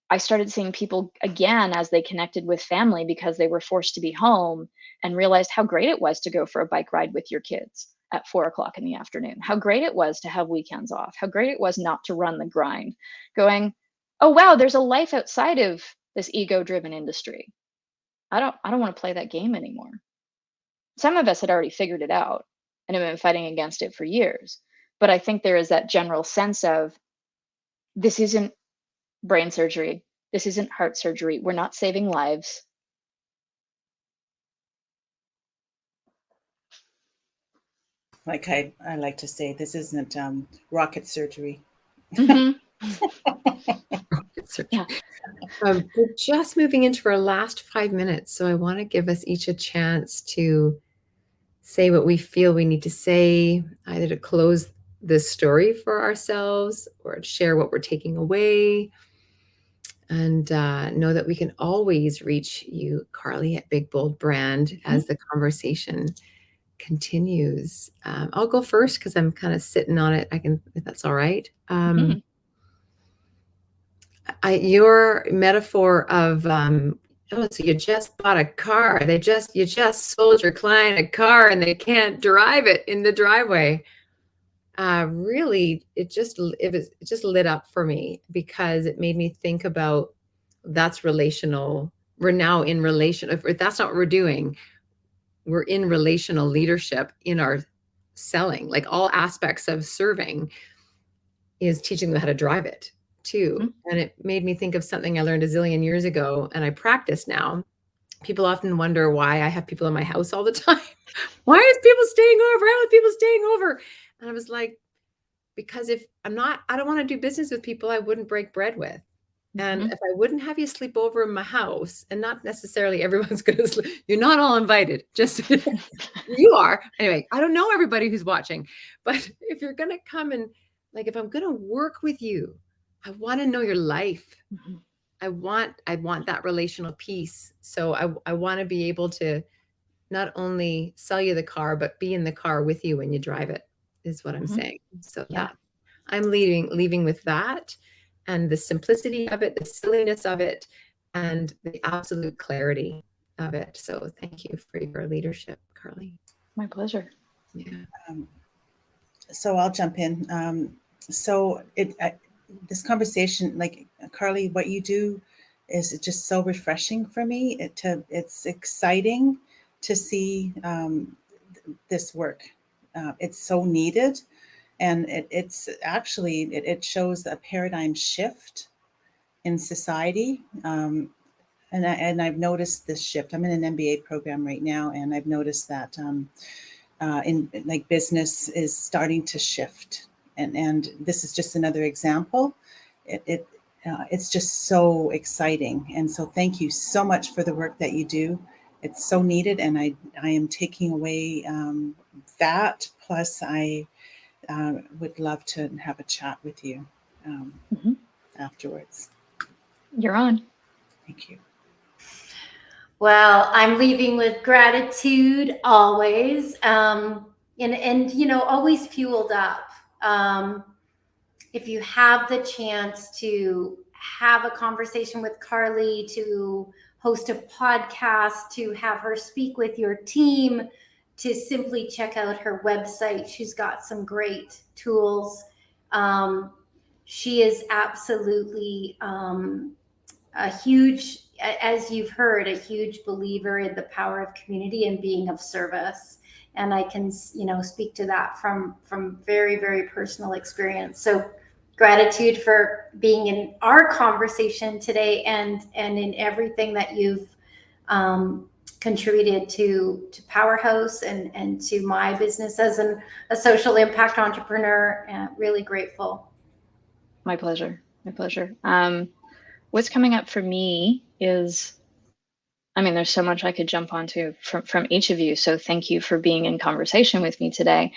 I started seeing people again as they connected with family because they were forced to be home, and realized how great it was to go for a bike ride with your kids at 4 o'clock in the afternoon, how great it was to have weekends off, how great it was not to run the grind, going, oh, wow, there's a life outside of this ego driven industry. I don't want to play that game anymore. Some of us had already figured it out and have been fighting against it for years. But I think there is that general sense of, this isn't brain surgery. This isn't heart surgery. We're not saving lives. Like I like to say, this isn't rocket surgery. Mm-hmm. Yeah. We're just moving into our last 5 minutes, so I want to give us each a chance to say what we feel we need to say, either to close this story for ourselves or to share what we're taking away. And know that we can always reach you, Karley, at Big Bold Brand as the conversation continues. I'll go first because I'm kind of sitting on it. I can, if that's all right. Your metaphor of oh, so you just bought a car. You just sold your client a car and they can't drive it in the driveway. Really, it just lit up for me, because it made me think about, that's relational. We're now in relation. If that's not what we're doing, we're in relational leadership in our selling. Like all aspects of serving is teaching them how to drive it too. And it made me think of something I learned a zillion years ago and I practice now. People often wonder why I have people in my house all the time. Why is people staying over? How are people staying over? And I was like, because if I don't want to do business with people I wouldn't break bread with. And if I wouldn't have you sleep over in my house, and not necessarily everyone's going to sleep, you're not all invited, just you are. Anyway, I don't know everybody who's watching, but if you're going to come and Like, if I'm going to work with you, I want to know your life. Mm-hmm. I want that relational piece. So I want to be able to not only sell you the car, but be in the car with you when you drive it, is what I'm Mm-hmm. saying. So Yeah. that I'm leaving with that, and the simplicity of it, the silliness of it, and the absolute clarity of it. So thank you for your leadership, Karley. My pleasure. Yeah. So I'll jump in. This conversation, like Karley, what you do is just so refreshing for me. It's exciting to see this work. It's so needed, and it shows a paradigm shift in society. And I've noticed this shift. I'm in an MBA program right now, and I've noticed that in like business is starting to shift, and this is just another example. It's just so exciting, and so thank you so much for the work that you do. It's so needed, and I am taking away that. Plus, I would love to have a chat with you Mm-hmm. afterwards. You're on. Thank you. Well, I'm leaving with gratitude always, and always fueled up. If you have the chance to have a conversation with Karley, to host a podcast, to have her speak with your team, to simply check out her website, she's got some great tools. She is absolutely a huge, as you've heard, a huge believer in the power of community and being of service. And I can, speak to that from very, very personal experience. So gratitude for being in our conversation today, and in everything that you've contributed to Powerhouse and to my business as a social impact entrepreneur. Really grateful. My pleasure. My pleasure. What's coming up for me is, I mean, there's so much I could jump onto from each of you. So thank you for being in conversation with me today.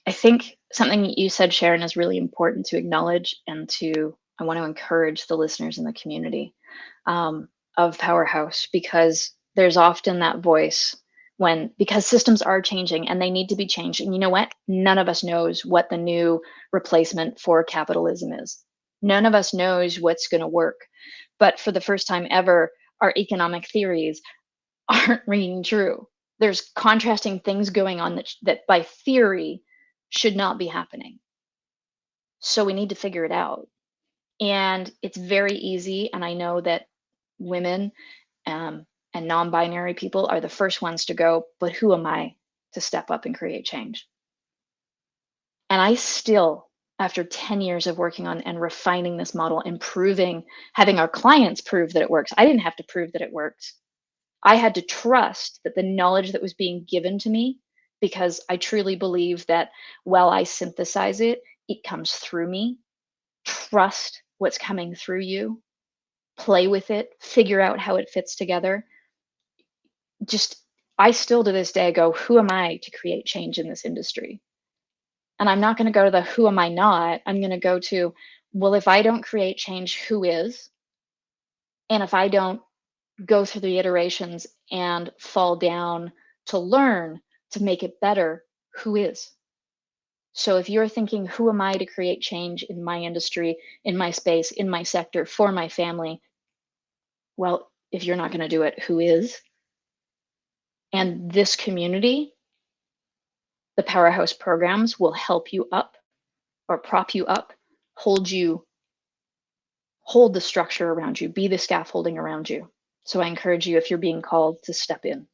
I think something you said, Sharon, is really important to acknowledge, and I want to encourage the listeners in the community of Powerhouse, because there's often that voice because systems are changing and they need to be changed. And you know what? None of us knows what the new replacement for capitalism is. None of us knows what's going to work. But for the first time ever, our economic theories aren't ringing true. There's contrasting things going on that by theory should not be happening. So we need to figure it out. And it's very easy. And I know that women and non-binary people are the first ones to go, but who am I to step up and create change? And I still, after 10 years of working on and refining this model, improving, having our clients prove that it works. I didn't have to prove that it works. I had to trust that the knowledge that was being given to me, because I truly believe that while I synthesize it, it comes through me. Trust what's coming through you, play with it, figure out how it fits together. I still to this day go, who am I to create change in this industry? And I'm not going to go to the who am I not. I'm going to go to, well, if I don't create change, who is? And if I don't go through the iterations and fall down to learn to make it better, who is? So if you're thinking, who am I to create change in my industry, in my space, in my sector, for my family? Well, if you're not going to do it, who is? And this community, the Powerhouse programs, will help you up or prop you up, hold the structure around you, be the scaffolding around you. So I encourage you, if you're being called, to step in.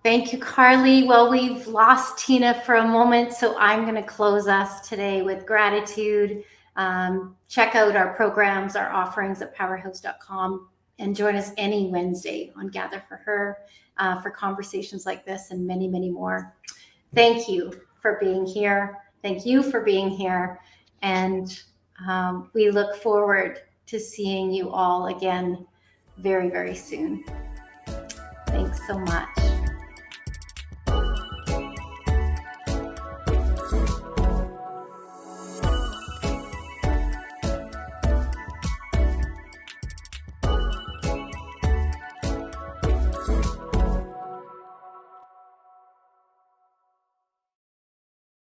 Thank you, Karley. Well, we've lost Tina for a moment, so I'm going to close us today with gratitude. Check out our programs, our offerings at powerhouse.com, and join us any Wednesday on Gather for Her for conversations like this and many, many more. Thank you for being here. Thank you for being here. And we look forward to seeing you all again very, very soon. Thanks so much.